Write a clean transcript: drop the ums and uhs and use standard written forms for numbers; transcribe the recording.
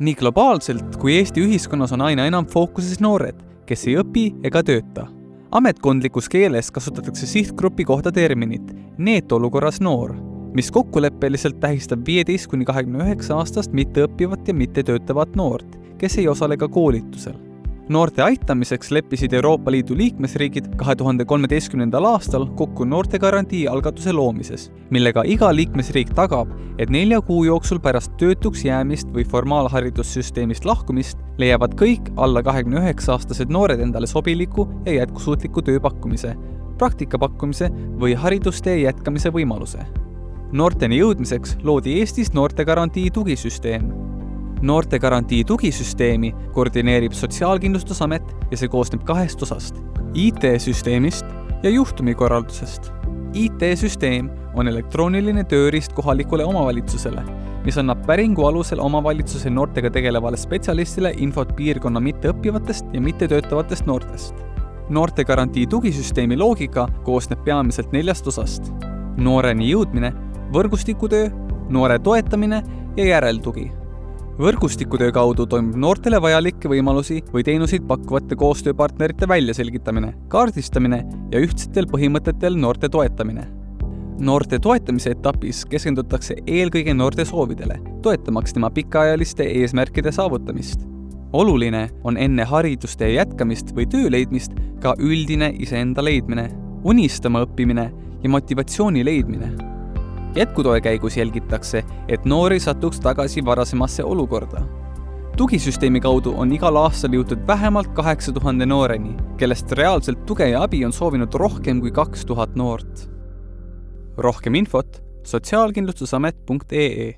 Nii globaalselt kui Eesti ühiskonnas on aina enam fookuses noored, kes ei õpi ega tööta. Ametkondlikus keeles kasutatakse sihtgrupi kohta terminit neetolukorras noor, mis kokkuleppeliselt tähistab 15–29 aastast mitteõppivat ja mittetöötavat noort, kes ei osale ka koolitusel. Noorte aitamiseks leppisid Euroopa Liidu liikmesriigid 2013. aastal kokku noortegarantii algatuse loomises, millega iga liikmesriik tagab, et 4 kuu jooksul pärast töötuks jäämist või formaalharidussüsteemist lahkumist leiavad kõik alla 29-aastased noored endale sobiliku ja jätkusuutliku tööpakkumise, praktikapakkumise või haridustee jätkamise võimaluse. Noorteni jõudmiseks loodi Eestis noortegarantii tugisüsteem. Noortegarantii tugisüsteemi koordineerib Sotsiaalkindlustusamet ja see koosneb 2 osast, IT-süsteemist ja juhtumikorraldusest. IT-süsteem on elektrooniline tööriist kohalikule omavalitsusele, mis annab päringu alusel omavalitsuse noortega tegelevale spetsialistile infot piirkonna mitteõppivatest ja mittetöötavatest noortest. Noortegarantii tugisüsteemi loogika koosneb peamiselt 4 osast. Nooreni jõudmine, võrgustikutöö, noore toetamine ja järeltugi. Võrgustikutöö kaudu toimub noortele vajalikke võimalusi või teenuseid pakkuvate koostööpartnerite väljaselgitamine, kaardistamine ja ühtsetel põhimõtetel noorte toetamine. Noorte toetamise etapis keskendutakse eelkõige noorte soovidele, toetamaks tema pikaajaliste eesmärkide saavutamist. Oluline on enne haridustee jätkamist või töö leidmist ka üldine iseenda leidmine, unistama õppimine ja motivatsiooni leidmine. Jätkutoe käigus jälgitakse, et noori satuks tagasi varasemasse olukorda. Tugisüsteemi kaudu on igal aastal jõutud vähemalt 8000 nooreni, kellest reaalselt tuge ja abi on soovinud rohkem kui 2000 noort. Rohkem infot sotsiaalkindlustusamet.ee